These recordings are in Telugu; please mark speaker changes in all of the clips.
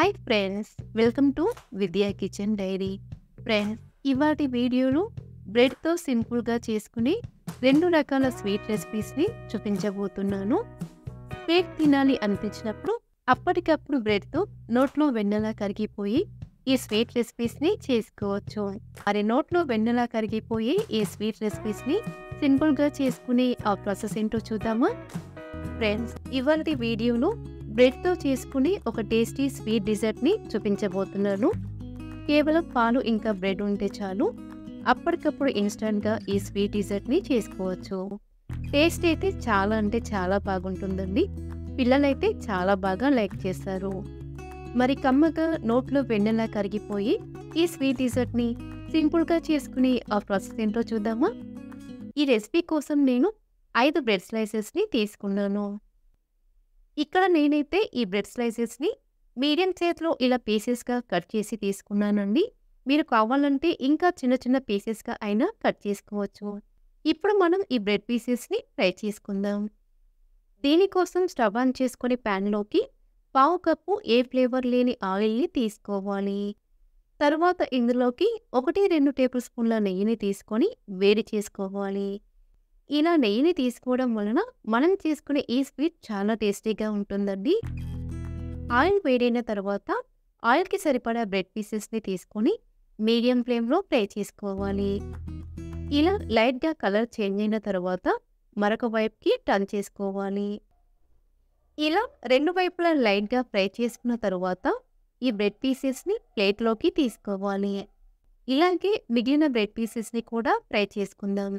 Speaker 1: హాయ్ ఫ్రెండ్స్, వెల్కమ్ టు విద్యా కిచెన్ డైరీ. ఫ్రెండ్స్, ఇవాటి వీడియోలో బ్రెడ్తో సింపుల్గా చేసుకుని 2 రకాల స్వీట్ రెసిపీస్ని చూపించబోతున్నాను. స్వీట్ తినాలి అనిపించినప్పుడు అప్పటికప్పుడు బ్రెడ్తో నోట్లో వెన్నెలా కరిగిపోయి ఈ స్వీట్ రెసిపీస్ని చేసుకోవచ్చు. మరి నోట్లో వెన్నెలా కరిగిపోయి ఈ స్వీట్ రెసిపీస్ని సింపుల్గా చేసుకునే ఆ ప్రాసెస్ ఏంటో చూద్దామా? ఫ్రెండ్స్, ఇవాళ వీడియోలో బ్రెడ్తో చేసుకుని ఒక టేస్టీ స్వీట్ డిజర్ట్ని చూపించబోతున్నాను. కేవలం పాలు ఇంకా బ్రెడ్ ఉంటే చాలు, అప్పటికప్పుడు ఇన్స్టెంట్గా ఈ స్వీట్ డిజర్ట్ని చేసుకోవచ్చు. టేస్ట్ అయితే చాలా అంటే చాలా బాగుంటుందండి. పిల్లలైతే చాలా బాగా లైక్ చేస్తారు. మరి కమ్మగా నోట్లో వెన్నెలా కరిగిపోయి ఈ స్వీట్ డిజర్ట్ని సింపుల్గా చేసుకుని ఆ ప్రాసెస్ ఏంటో చూద్దామా? ఈ రెసిపీ కోసం నేను 5 బ్రెడ్ స్లైసెస్ని తీసుకున్నాను. ఇక్కడ నేనైతే ఈ బ్రెడ్ స్లైసెస్ని మీడియం సైజ్లో ఇలా పీసెస్గా కట్ చేసి తీసుకున్నానండి. మీరు కావాలంటే ఇంకా చిన్న చిన్న పీసెస్గా అయినా కట్ చేసుకోవచ్చు. ఇప్పుడు మనం ఈ బ్రెడ్ పీసెస్ని ఫ్రై చేసుకుందాం. దీనికోసం స్టవ్ ఆన్ చేసుకొని ప్యాన్లోకి 1/2 కప్పు ఏ ఫ్లేవర్ లేని ఆయిల్ని తీసుకోవాలి. తర్వాత ఇందులోకి 1-2 టేబుల్ స్పూన్ల నెయ్యిని తీసుకొని వేడి చేసుకోవాలి. ఇలా నెయ్యిని తీసుకోవడం వలన మనం చేసుకునే ఈ స్వీట్ చాలా టేస్టీగా ఉంటుందండి. ఆయిల్ వేడైన తర్వాత ఆయిల్కి సరిపడా బ్రెడ్ పీసెస్ని తీసుకొని మీడియం ఫ్లేమ్లో ఫ్రై చేసుకోవాలి. ఇలా లైట్గా కలర్ చేంజ్ అయిన తర్వాత మరొక వైపుకి టర్న్ చేసుకోవాలి. ఇలా 2 వైపులా లైట్గా ఫ్రై చేసుకున్న తర్వాత ఈ బ్రెడ్ పీసెస్ని ప్లేట్లోకి తీసుకోవాలి. ఇలాగే మిగిలిన బ్రెడ్ పీసెస్ని కూడా ఫ్రై చేసుకుందాం.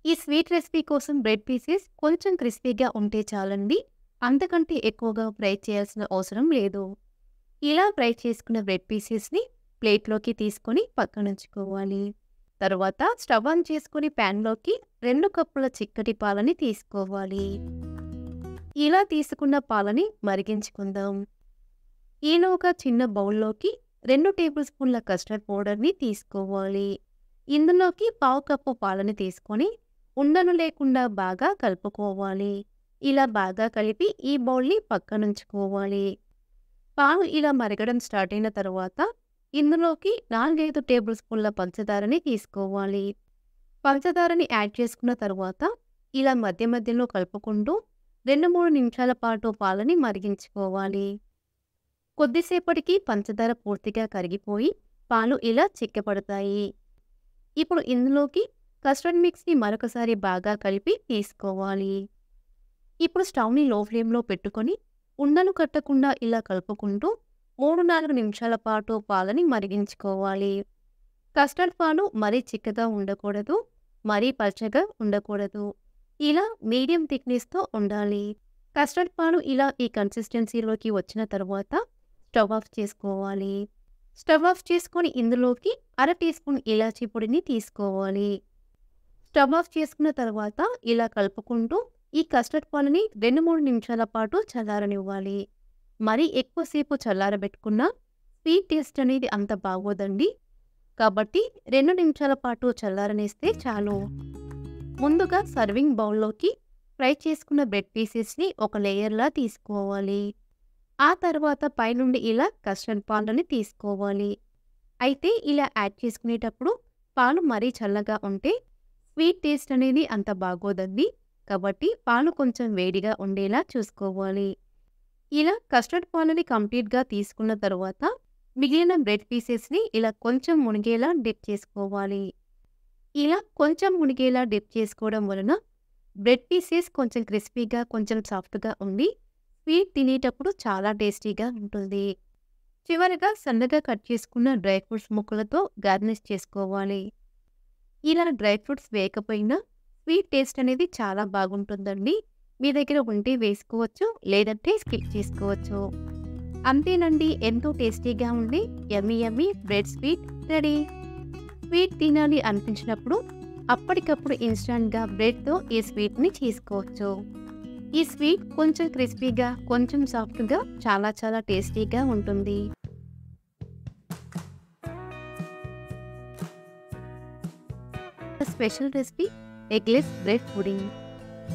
Speaker 1: ఈ స్వీట్ రెసిపీ కోసం బ్రెడ్ పీసెస్ కొంచెం క్రిస్పీగా ఉంటే చాలండి, అంతకంటే ఎక్కువగా ఫ్రై చేయాల్సిన అవసరం లేదు. ఇలా ఫ్రై చేసుకున్న బ్రెడ్ పీసెస్ని ప్లేట్లోకి తీసుకొని పక్కనుంచుకోవాలి. తర్వాత స్టవ్ ఆన్ చేసుకుని ప్యాన్లోకి 2 కప్పుల చిక్కటి పాలని తీసుకోవాలి. ఇలా తీసుకున్న పాలని మరిగించుకుందాం. ఈలోగా చిన్న బౌల్లోకి 2 టేబుల్ స్పూన్ల కస్టర్డ్ పౌడర్ని తీసుకోవాలి. ఇందులోకి 1/2 కప్పు పాలని తీసుకొని ఉండలు లేకుండా బాగా కలుపుకోవాలి. ఇలా బాగా కలిపి ఈ బౌల్ని పక్కనుంచుకోవాలి. పాలు ఇలా మరగడం స్టార్ట్ అయిన తర్వాత ఇందులోకి 4-5 టేబుల్ స్పూన్ల పంచదారని తీసుకోవాలి. పంచదారని యాడ్ చేసుకున్న తర్వాత ఇలా మధ్య మధ్యలో కలుపుకుంటూ 2-3 నిమిషాల పాటు పాలని మరిగించుకోవాలి. కొద్దిసేపటికి పంచదార పూర్తిగా కరిగిపోయి పాలు ఇలా చిక్కపడతాయి. ఇప్పుడు ఇందులోకి కస్టర్డ్ మిక్స్ని మరొకసారి బాగా కలిపి తీసుకోవాలి. ఇప్పుడు స్టవ్ని లో ఫ్లేమ్లో పెట్టుకొని ఉండలు కట్టకుండా ఇలా కలుపుకుంటూ 3-4 నిమిషాల పాటు పాలని మరిగించుకోవాలి. కస్టర్డ్ పాలు మరీ చిక్కగా ఉండకూడదు, మరీ పల్చగా ఉండకూడదు. ఇలా మీడియం థిక్నెస్తో ఉండాలి. కస్టర్డ్ పాలు ఇలా ఈ కన్సిస్టెన్సీలోకి వచ్చిన తర్వాత స్టవ్ ఆఫ్ చేసుకోవాలి. స్టవ్ ఆఫ్ చేసుకొని ఇందులోకి 1/2 టీ స్పూన్ ఇలాచీ పొడిని తీసుకోవాలి. స్టవ్ ఆఫ్ చేసుకున్న తర్వాత ఇలా కలుపుకుంటూ ఈ కస్టర్డ్ పాలని 2-3 నిమిషాల పాటు చల్లారనివ్వాలి. మరీ ఎక్కువసేపు చల్లారబెట్టుకున్న స్వీట్ టేస్ట్ అనేది అంత బాగోదండి. కాబట్టి 2 నిమిషాల పాటు చల్లారనిస్తే చాలు. ముందుగా సర్వింగ్ బౌల్లోకి ఫ్రై చేసుకున్న బ్రెడ్ పీసెస్ని ఒక లేయర్లా తీసుకోవాలి. ఆ తర్వాత పైనుండి ఇలా కస్టర్డ్ పాలని తీసుకోవాలి. అయితే ఇలా యాడ్ చేసుకునేటప్పుడు పాలు మరీ చల్లగా ఉంటే స్వీట్ టేస్ట్ అనేది అంత బాగోదండి. కాబట్టి పాలు కొంచెం వేడిగా ఉండేలా చూసుకోవాలి. ఇలా కస్టర్డ్ పాలని కంప్లీట్గా తీసుకున్న తర్వాత మిగిలిన బ్రెడ్ పీసెస్ని ఇలా కొంచెం మునిగేలా డిప్ చేసుకోవాలి. ఇలా కొంచెం మునిగేలా డిప్ చేసుకోవడం వలన బ్రెడ్ పీసెస్ కొంచెం క్రిస్పీగా కొంచెం సాఫ్ట్గా ఉండి స్వీట్ తినేటప్పుడు చాలా టేస్టీగా ఉంటుంది. చివరగా సన్నగా కట్ చేసుకున్న డ్రై ఫ్రూట్స్ ముక్కలతో గార్నిష్ చేసుకోవాలి. ఇలా డ్రై ఫ్రూట్స్ వేయకపోయినా స్వీట్ టేస్ట్ అనేది చాలా బాగుంటుందండి. మీ దగ్గర ఉంటే వేసుకోవచ్చు, లేదంటే స్కిప్ చేసుకోవచ్చు. అంతేనండి, ఎంతో టేస్టీగా ఉండి యమ్మీ యమ్మీ బ్రెడ్ స్వీట్ రెడీ. స్వీట్ తినాలి అనిపించినప్పుడు అప్పటికప్పుడు ఇన్స్టెంట్గా బ్రెడ్తో ఈ స్వీట్ని చేసుకోవచ్చు. ఈ స్వీట్ కొంచెం క్రిస్పీగా కొంచెం సాఫ్ట్గా చాలా చాలా టేస్టీగా ఉంటుంది. Special recipe eggless bread pudding.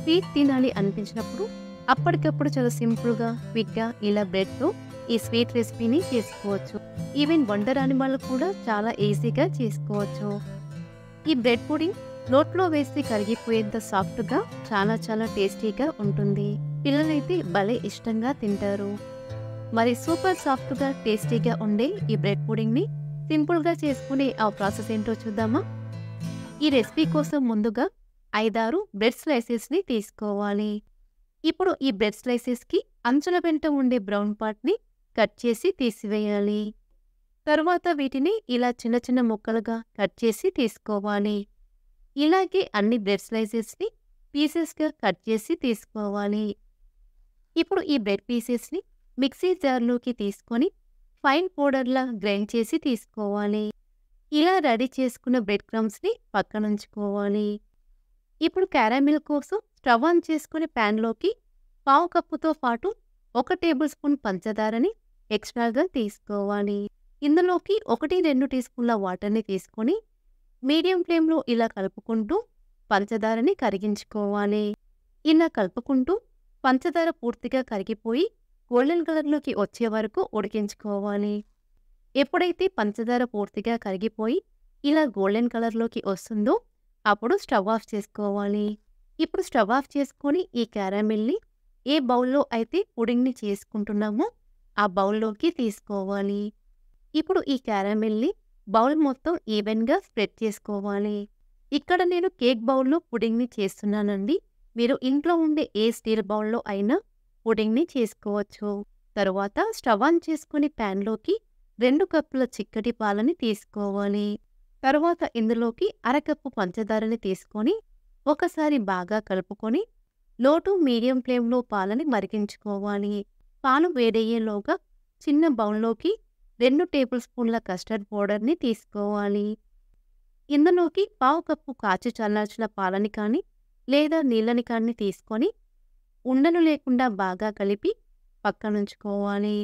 Speaker 1: Sweet తినాలి అనిపించినప్పుడు అప్పటికప్పుడు చాలా సింపుల్గా క్విక్గా ఇలా బ్రెడ్తో ఈ స్వీట్ రెసిపీని చేసుకోవచ్చు. ఈవెన్ వండరాని వాళ్ళు కూడా చాలా ఈజీగా చేసుకోవచ్చు. ఈ బ్రెడ్ పుడింగ్ నోట్లో వేస్తే కరిగిపోయేంత సాఫ్ట్గా చాలా టేస్టీగా ఉంటుంది. పిల్లలైతే భలే ఇష్టంగా తింటారు. మరి సూపర్ సాఫ్ట్గా టేస్టీగా ఉండే ఈ బ్రెడ్ పుడింగ్ని సింపుల్గా చేసుకునే ఆ ప్రాసెస్ ఏంటో చూద్దామా? ఈ రెసిపీ కోసం ముందుగా 5-6 బ్రెడ్ స్లైసెస్ని తీసుకోవాలి. ఇప్పుడు ఈ బ్రెడ్ స్లైసెస్కి అంచుల వెంట ఉండే బ్రౌన్ పార్ట్ని కట్ చేసి తీసివేయాలి. తరువాత వీటిని ఇలా చిన్న ముక్కలుగా కట్ చేసి తీసుకోవాలి. ఇలాగే అన్ని బ్రెడ్ స్లైసెస్ని పీసెస్గా కట్ చేసి తీసుకోవాలి. ఇప్పుడు ఈ బ్రెడ్ పీసెస్ని మిక్సీ జార్లోకి తీసుకొని ఫైన్ పౌడర్లా గ్రైండ్ చేసి తీసుకోవాలి. ఇలా రెడీ చేసుకున్న బ్రెడ్ క్రమ్స్ని పక్కనుంచుకోవాలి. ఇప్పుడు క్యారమిల్ కోసం స్టవ్ ఆన్ చేసుకుని ప్యాన్లోకి 1/2 కప్పుతో పాటు 1 టేబుల్ స్పూన్ పంచదారని ఎక్స్ట్రాగా తీసుకోవాలి. ఇందులోకి 1-2 టీ స్పూన్ల వాటర్ని తీసుకొని మీడియం ఫ్లేమ్లో ఇలా కలుపుకుంటూ పంచదారని కరిగించుకోవాలి. ఇలా కలుపుకుంటూ పంచదార పూర్తిగా కరిగిపోయి గోల్డెన్ కలర్లోకి వచ్చే వరకు ఉడికించుకోవాలి. ఎప్పుడైతే పంచదార పూర్తిగా కరిగిపోయి ఇలా గోల్డెన్ కలర్లోకి వస్తుందో అప్పుడు స్టవ్ ఆఫ్ చేసుకోవాలి. ఇప్పుడు స్టవ్ ఆఫ్ చేసుకొని ఈ క్యారమిల్ని ఏ బౌల్లో అయితే పుడింగ్ని చేసుకుంటున్నామో ఆ బౌల్లోకి తీసుకోవాలి. ఇప్పుడు ఈ క్యారమిల్ని బౌల్ మొత్తం ఈవెన్గా స్ప్రెడ్ చేసుకోవాలి. ఇక్కడ నేను కేక్ బౌల్లో పుడింగ్ని చేస్తున్నానండి. మీరు ఇంట్లో ఉండే ఏ స్టీల్ బౌల్లో అయినా పుడింగ్ని చేసుకోవచ్చు. తరువాత స్టవ్ ఆన్ చేసుకుని ప్యాన్లోకి 2 కప్పుల చిక్కటి పాలని తీసుకోవాలి. తరువాత ఇందులోకి 1/2 కప్పు పంచదారని తీసుకొని ఒకసారి బాగా కలుపుకొని లో టు మీడియం ఫ్లేమ్లో పాలని మరిగించుకోవాలి. పాలు వేడయ్యేలోగా చిన్న బౌల్లోకి 2 టేబుల్ స్పూన్ల కస్టర్డ్ పౌడర్ని తీసుకోవాలి. ఇందులోకి 1/2 కప్పు కాచి చల్లార్చిన పాలని కానీ లేదా నీళ్ళని కానీ తీసుకొని ఉండలు లేకుండా బాగా కలిపి పక్కనుంచుకోవాలి.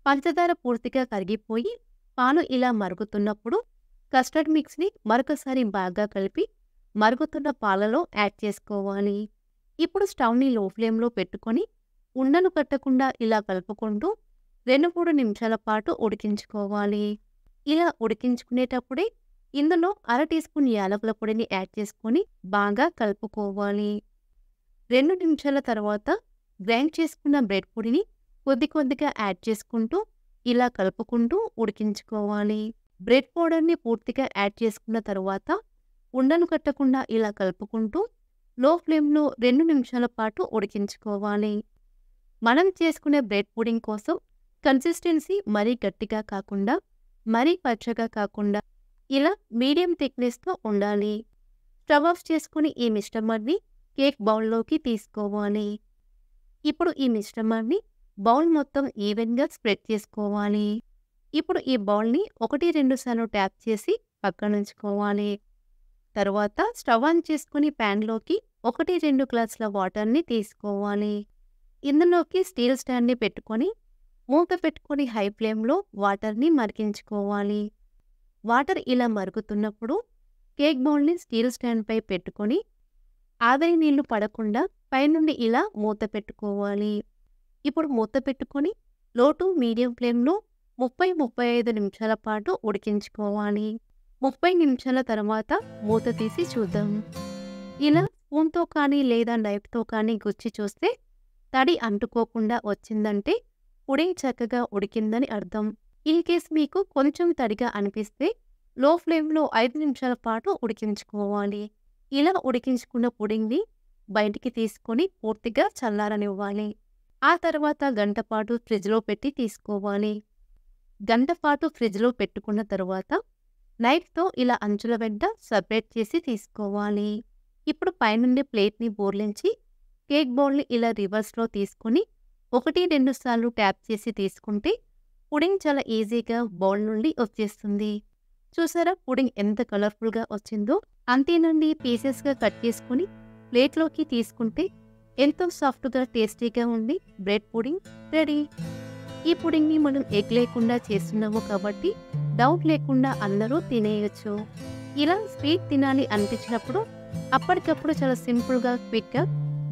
Speaker 1: పంచదార పూర్తిగా కరిగిపోయి పాలు ఇలా మరుగుతున్నప్పుడు కస్టర్డ్ మిక్స్ని మరొకసారి బాగా కలిపి మరుగుతున్న పాలలో యాడ్ చేసుకోవాలి. ఇప్పుడు స్టవ్ని లో ఫ్లేమ్లో పెట్టుకొని ఉండలు కట్టకుండా ఇలా కలుపుకుంటూ 2-3 నిమిషాల పాటు ఉడికించుకోవాలి. ఇలా ఉడికించుకునేటప్పుడే ఇందులో 1/2 టీ స్పూన్ యాలకుల పొడిని యాడ్ చేసుకొని బాగా కలుపుకోవాలి. 2 నిమిషాల తర్వాత గ్రైండ్ చేసుకున్న బ్రెడ్ పొడిని కొద్దిగా యాడ్ చేసుకుంటూ ఇలా కలుపుకుంటూ ఉడికించుకోవాలి. బ్రెడ్ పౌడర్ని పూర్తిగా యాడ్ చేసుకున్న తరువాత ఉండలు కట్టకుండా ఇలా కలుపుకుంటూ లో ఫ్లేమ్లో 2 నిమిషాల పాటు ఉడికించుకోవాలి. మనం చేసుకునే బ్రెడ్ పుడింగ్ కోసం కన్సిస్టెన్సీ మరీ గట్టిగా కాకుండా మరీ పచ్చగా కాకుండా ఇలా మీడియం థిక్నెస్తో ఉండాలి. స్టవ్ ఆఫ్ చేసుకుని ఈ మిశ్రమాన్ని కేక్ బౌల్లోకి తీసుకోవాలి. ఇప్పుడు ఈ మిశ్రమాన్ని బౌల్ మొత్తం ఈవెన్గా స్ప్రెడ్ చేసుకోవాలి. ఇప్పుడు ఈ బౌల్ని 1-2 సార్లు ట్యాప్ చేసి పక్కనుంచుకోవాలి. తరువాత స్టవ్ ఆన్ చేసుకుని ప్యాన్లోకి 1-2 గ్లాసుల వాటర్ని తీసుకోవాలి. ఇందులోకి స్టీల్ స్టాండ్ని పెట్టుకొని మూత పెట్టుకొని హై ఫ్లేమ్లో వాటర్ని మరిగించుకోవాలి. వాటర్ ఇలా మరుగుతున్నప్పుడు కేక్ బౌల్ని స్టీల్ స్టాండ్పై పెట్టుకొని ఆవిరి నీళ్లు పడకుండా పైనుండి ఇలా మూత పెట్టుకోవాలి. ఇప్పుడు మూత పెట్టుకొని లో టు మీడియం ఫ్లేమ్లో 30-35 నిమిషాల పాటు ఉడికించుకోవాలి. 30 నిమిషాల తర్వాత మూత తీసి చూద్దాం. ఇలా స్పూన్తో కానీ లేదా నైఫ్తో కానీ గుచ్చి చూస్తే తడి అంటుకోకుండా వచ్చిందంటే పుడింగ్ చక్కగా ఉడికిందని అర్థం. ఇన్ కేస్ మీకు కొంచెం తడిగా అనిపిస్తే లో ఫ్లేమ్లో 5 నిమిషాల పాటు ఉడికించుకోవాలి. ఇలా ఉడికించుకున్న పుడింగ్ని బయటికి తీసుకొని పూర్తిగా చల్లారనివ్వాలి. ఆ తర్వాత గంట పాటు ఫ్రిడ్జ్లో పెట్టి తీసుకోవాలి. గంట పాటు ఫ్రిడ్జ్లో పెట్టుకున్న తరువాత నైఫ్తో ఇలా అంచుల వెంట సపరేట్ చేసి తీసుకోవాలి. ఇప్పుడు పైనుండి ప్లేట్ని బోర్లించి కేక్ బౌల్ని ఇలా రివర్స్లో తీసుకొని 1-2 సార్లు ట్యాప్ చేసి తీసుకుంటే పుడింగ్ చాలా ఈజీగా బౌల్ నుండి వచ్చేస్తుంది. చూసారా పుడింగ్ ఎంత కలర్ఫుల్గా వచ్చిందో? అంతేనండి, పీసెస్గా కట్ చేసుకుని ప్లేట్లోకి తీసుకుంటే ఎంతో సాఫ్ట్గా టేస్టీగా ఉండి బ్రెడ్ పుడింగ్ రెడీ. ఈ పుడింగ్ని మనం ఎగ్ లేకుండా చేస్తున్నాము కాబట్టి డౌట్ లేకుండా అందరూ తినేయచ్చు. ఇలా స్వీట్ తినాలి అనిపించినప్పుడు అప్పటికప్పుడు చాలా సింపుల్గా క్విక్గా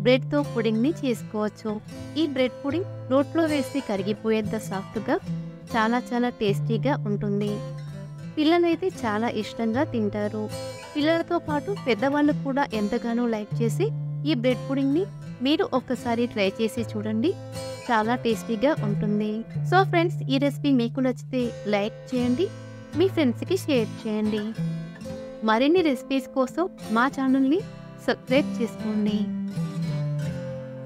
Speaker 1: బ్రెడ్తో పుడింగ్ని చేసుకోవచ్చు. ఈ బ్రెడ్ పుడింగ్ నోట్లో వేసి కరిగిపోయేంత సాఫ్ట్గా చాలా చాలా టేస్టీగా ఉంటుంది. పిల్లలైతే చాలా ఇష్టంగా తింటారు. పిల్లలతో పాటు పెద్దవాళ్ళు కూడా ఎంతగానో లైక్ చేసి ఈ బ్రెడ్ పుడింగ్ని మీరు ఒక్కసారి ట్రై చేసి చూడండి. చాలా టేస్టీగా ఉంటుంది. సో ఫ్రెండ్స్, ఈ రెసిపీ మీకు నచ్చితే లైక్ చేయండి, మీ ఫ్రెండ్స్కి షేర్ చేయండి. మరిన్ని రెసిపీస్ కోసం మా ఛానల్ని సబ్స్క్రైబ్ చేసుకోండి.